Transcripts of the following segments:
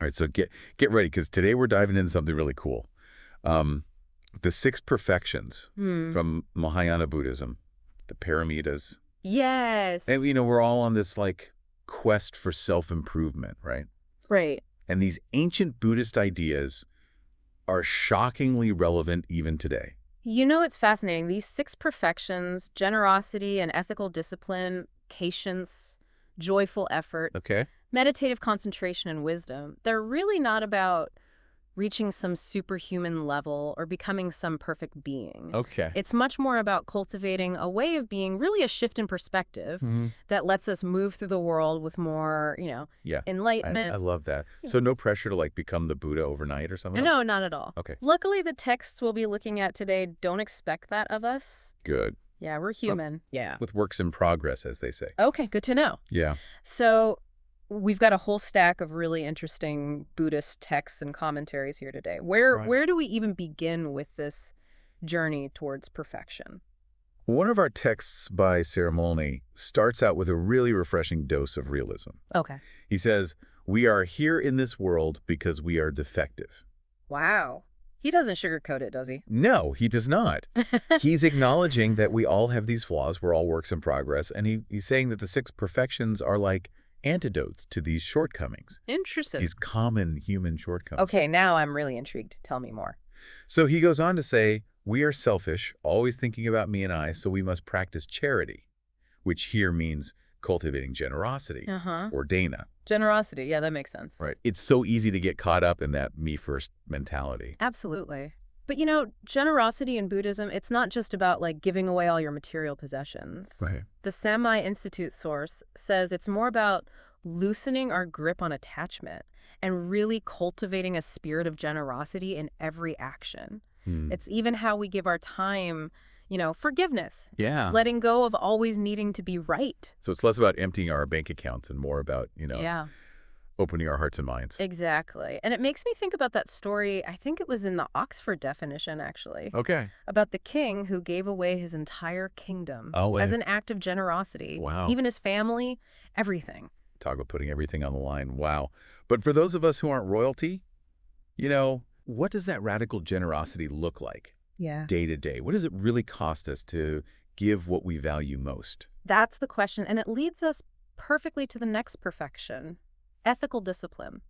All right, so get ready, because today we're diving into something really cool. The six perfections from Mahayana Buddhism, the Paramitas. Yes. And, we're all on this, quest for self-improvement, right? Right. And these ancient Buddhist ideas are shockingly relevant even today. It's fascinating. These six perfections, generosity and ethical discipline, patience, joyful effort, Okay. meditative concentration, and wisdom, they're really not about reaching some superhuman level or becoming some perfect being. Okay. It's much more about cultivating a way of being, really a shift in perspective that lets us move through the world with more, Yeah. enlightenment. I love that. So no pressure to become the Buddha overnight or something? No, not at all. Okay. Luckily, the texts we'll be looking at today don't expect that of us. Good. Yeah, we're human. Yeah. With works in progress, as they say. Okay, good to know. Yeah. So we've got a whole stack of really interesting Buddhist texts and commentaries here today. Where do we even begin with this journey towards perfection? One of our texts by Ceremony starts out with a really refreshing dose of realism. Okay. He says, "We are here in this world because we are defective." Wow. He doesn't sugarcoat it, does he? No, he does not. He's acknowledging that we all have these flaws. We're all works in progress. And he's saying that the six perfections are like antidotes to these shortcomings. Interesting. These common human shortcomings. Okay, now I'm really intrigued. Tell me more. So he goes on to say, we are selfish, always thinking about me and I, so we must practice charity, which here means cultivating generosity, or dana. Generosity, yeah, that makes sense. Right. It's so easy to get caught up in that me-first mentality. Absolutely. But generosity in Buddhism, it's not just about giving away all your material possessions. Right. The Samai Institute source says it's more about loosening our grip on attachment and really cultivating a spirit of generosity in every action. It's even how we give our time, forgiveness. Yeah. Letting go of always needing to be right. So it's less about emptying our bank accounts and more about, Yeah. opening our hearts and minds. Exactly. And it makes me think about that story, I think it was in the Oxford definition, actually. Okay. About the king who gave away his entire kingdom as an act of generosity. Wow. Even his family, everything. Talk about putting everything on the line. Wow. But for those of us who aren't royalty, what does that radical generosity look like? Yeah. Day to day? What does it really cost us to give what we value most? That's the question. And it leads us perfectly to the next perfection. Ethical discipline,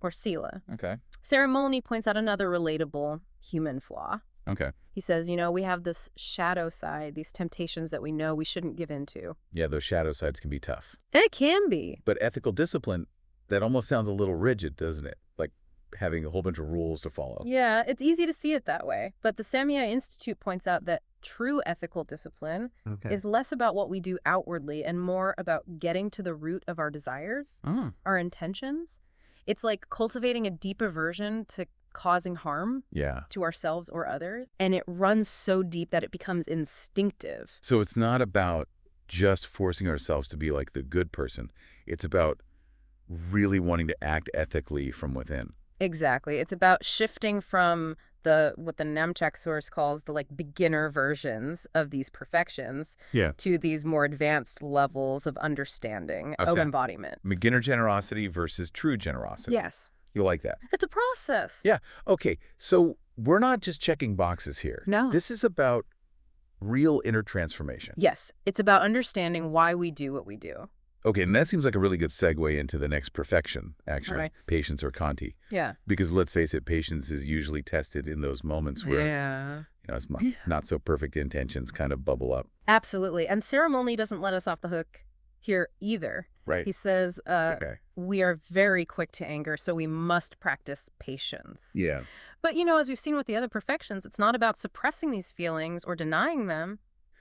or sila. Okay. Ceremony points out another relatable human flaw. Okay. He says, we have this shadow side, these temptations that we know we shouldn't give into. Yeah, those shadow sides can be tough. It can be. But ethical discipline, that almost sounds a little rigid, doesn't it? Like having a whole bunch of rules to follow. Yeah, it's easy to see it that way. But the Samai Institute points out that true ethical discipline is less about what we do outwardly and more about getting to the root of our desires, our intentions. It's like cultivating a deep aversion to causing harm to ourselves or others. And it runs so deep that it becomes instinctive. So it's not about just forcing ourselves to be like the good person. It's about really wanting to act ethically from within. Exactly. It's about shifting from what the Namchak source calls the beginner versions of these perfections to these more advanced levels of understanding, of embodiment. Beginner generosity versus true generosity. Yes. You like that? It's a process. Yeah. Okay. So we're not just checking boxes here. No. This is about real inner transformation. Yes. It's about understanding why we do what we do. Okay, and that seems like a really good segue into the next perfection, actually, right. Patience or Kanti. Yeah. Because let's face it, patience is usually tested in those moments where, it's not so perfect intentions kind of bubble up. Absolutely. And Ceremony doesn't let us off the hook here either. Right. He says, we are very quick to anger, so we must practice patience. Yeah. But, as we've seen with the other perfections, it's not about suppressing these feelings or denying them.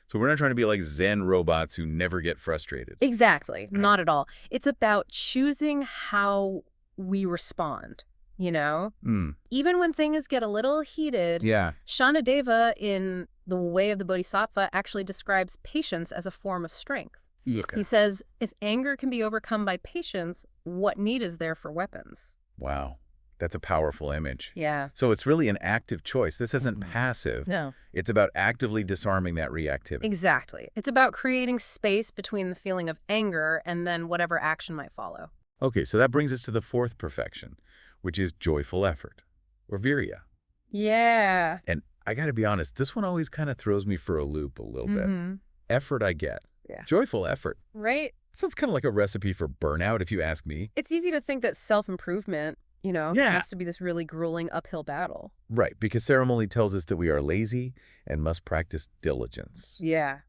So we're not trying to be like Zen robots who never get frustrated. Exactly. Not at all. It's about choosing how we respond, Even when things get a little heated, Shanadeva in The Way of the Bodhisattva actually describes patience as a form of strength. Okay. He says, if anger can be overcome by patience, what need is there for weapons? Wow. That's a powerful image. Yeah. So it's really an active choice. This isn't passive. No. It's about actively disarming that reactivity. Exactly. It's about creating space between the feeling of anger and then whatever action might follow. Okay, so that brings us to the fourth perfection, which is joyful effort, or virya. Yeah. And I got to be honest, this one always kind of throws me for a loop a little bit. Mm-hmm. Effort I get. Yeah. Joyful effort. Right? Sounds kind of like a recipe for burnout, if you ask me. It's easy to think that self-improvement, has to be this really grueling uphill battle. Right, because ceremony tells us that we are lazy and must practice diligence. Yeah.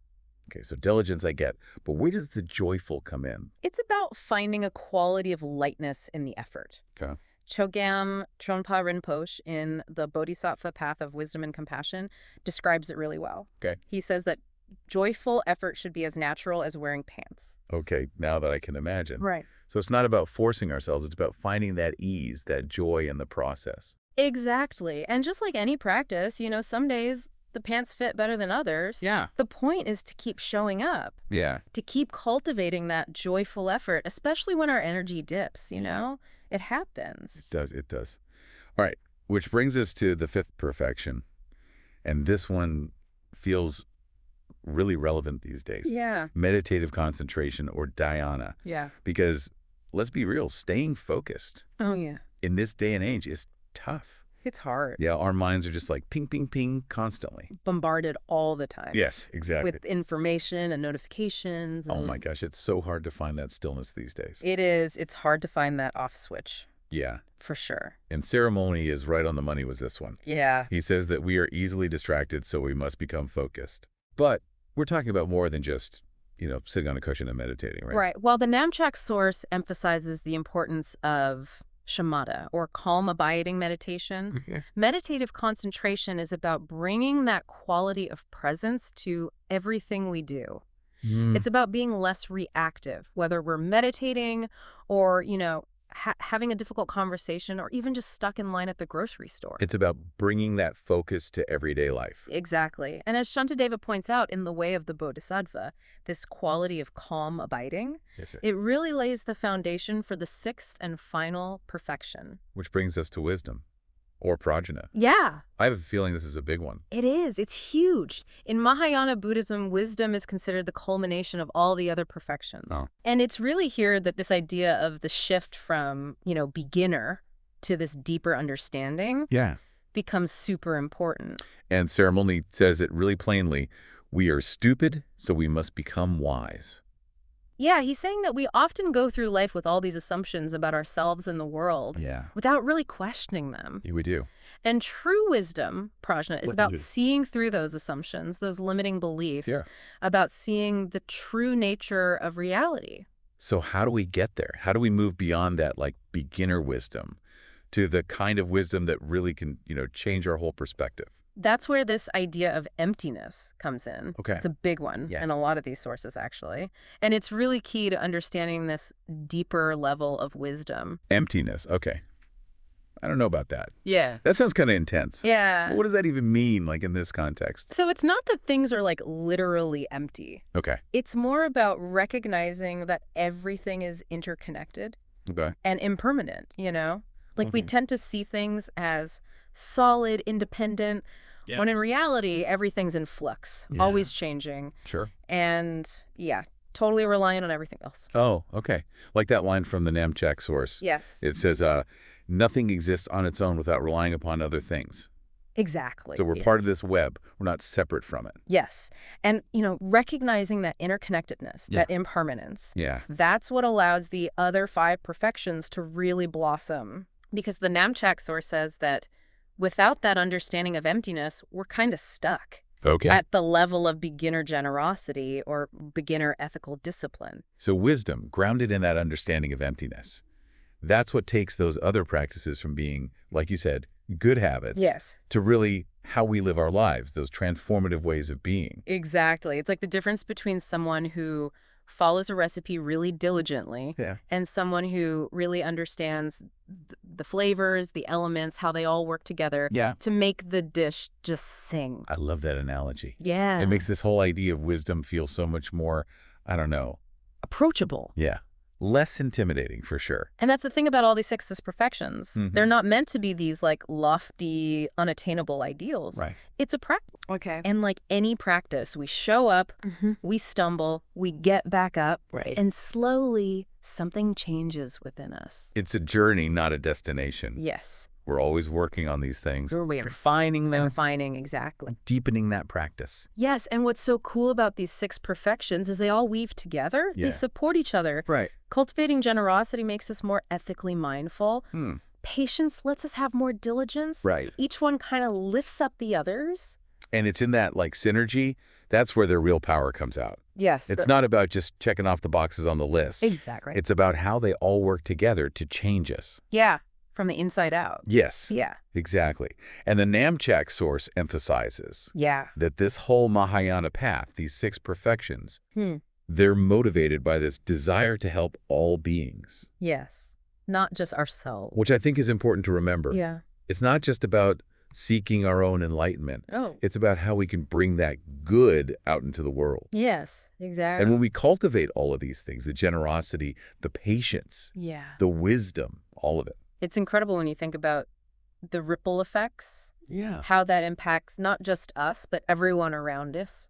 Okay, so diligence I get, but where does the joyful come in? It's about finding a quality of lightness in the effort. Okay. Chogyam Trungpa Rinpoche in the Bodhisattva Path of Wisdom and Compassion describes it really well. Okay. He says that joyful effort should be as natural as wearing pants. Okay, now that I can imagine. Right. So it's not about forcing ourselves, it's about finding that ease, that joy in the process. Exactly. And just like any practice, some days the pants fit better than others. Yeah. The point is to keep showing up. Yeah. To keep cultivating that joyful effort, especially when our energy dips, It happens. It does. All right, which brings us to the fifth perfection. And this one feels really relevant these days. Yeah. Meditative concentration, or dhyana. Yeah. Because let's be real, staying focused Oh, yeah. in this day and age is tough. It's hard. Yeah, our minds are just like ping, ping, ping constantly. Bombarded all the time. Yes, exactly. With information and notifications. Oh my gosh, it's so hard to find that stillness these days. It is. It's hard to find that off switch. Yeah. For sure. And ceremony is right on the money with this one. Yeah. He says that we are easily distracted, so we must become focused. But we're talking about more than just, sitting on a cushion and meditating, right? Right. Well, the Namchak source emphasizes the importance of shamatha, or calm abiding meditation. Okay. Meditative concentration is about bringing that quality of presence to everything we do. It's about being less reactive, whether we're meditating or, having a difficult conversation, or even just stuck in line at the grocery store. It's about bringing that focus to everyday life. Exactly. And as Shantideva points out in The Way of the Bodhisattva, this quality of calm abiding, it really lays the foundation for the sixth and final perfection. Which brings us to wisdom, or prajna. Yeah. I have a feeling this is a big one. It is. It's huge. In Mahayana Buddhism, wisdom is considered the culmination of all the other perfections. Oh. And it's really here that this idea of the shift from, beginner to this deeper understanding becomes super important. And ceremony says it really plainly, we are stupid, so we must become wise. Yeah, he's saying that we often go through life with all these assumptions about ourselves and the world without really questioning them. Yeah, we do. And true wisdom, prajna, is about seeing through those assumptions, those limiting beliefs, about seeing the true nature of reality. So how do we get there? How do we move beyond that, beginner wisdom to the kind of wisdom that really can, change our whole perspective? That's where this idea of emptiness comes in. Okay. It's a big one in a lot of these sources, actually. And it's really key to understanding this deeper level of wisdom. Emptiness. Okay. I don't know about that. Yeah. That sounds kind of intense. Yeah. What does that even mean, in this context? So it's not that things are, literally empty. Okay. It's more about recognizing that everything is interconnected and impermanent, we tend to see things as solid, independent, when in reality, everything's in flux, always changing. Sure. And, totally reliant on everything else. Oh, okay. Like that line from the Namchak source. Yes. It says, nothing exists on its own without relying upon other things. Exactly. So we're part of this web. We're not separate from it. Yes. And, recognizing that interconnectedness, that impermanence, that's what allows the other 5 perfections to really blossom. Because the Namchak source says that without that understanding of emptiness, we're kind of stuck at the level of beginner generosity or beginner ethical discipline. So wisdom, grounded in that understanding of emptiness, that's what takes those other practices from being, like you said, good habits to really how we live our lives, those transformative ways of being. Exactly. It's like the difference between someone who follows a recipe really diligently and someone who really understands the flavors, the elements, how they all work together to make the dish just sing. I love that analogy. Yeah. It makes this whole idea of wisdom feel so much more, approachable. Yeah. Less intimidating, for sure. And that's the thing about all these sixes perfections. They're not meant to be these lofty, unattainable ideals. Right. It's a practice. Okay. And like any practice, we show up, we stumble, we get back up, and slowly, something changes within us. It's a journey, not a destination. Yes. We're always working on these things. We're refining them. Refining, exactly. Deepening that practice. Yes, and what's so cool about these 6 perfections is they all weave together. Yeah. They support each other. Right. Cultivating generosity makes us more ethically mindful. Patience lets us have more diligence. Right. Each one kind of lifts up the others. And it's in that, like, synergy, that's where their real power comes out. Yes. It's not about just checking off the boxes on the list. Exactly. It's about how they all work together to change us. Yeah. From the inside out. Yes. Yeah. Exactly. And the Namchak source emphasizes that this whole Mahayana path, these 6 perfections, they're motivated by this desire to help all beings. Yes. Not just ourselves. Which I think is important to remember. Yeah. It's not just about seeking our own enlightenment. Oh. It's about how we can bring that good out into the world. Yes, exactly. And when we cultivate all of these things, the generosity, the patience, the wisdom, all of it. It's incredible when you think about the ripple effects. Yeah. How that impacts not just us, but everyone around us.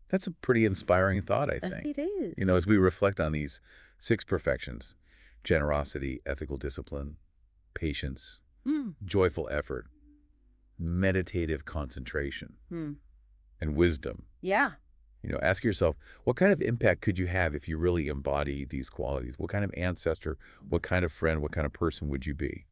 That's a pretty inspiring thought, I think. It is. You know, as we reflect on these 6 perfections, generosity, ethical discipline, patience, joyful effort, meditative concentration, and wisdom. Yeah. You know, ask yourself, what kind of impact could you have if you really embody these qualities? What kind of ancestor, what kind of friend, what kind of person would you be?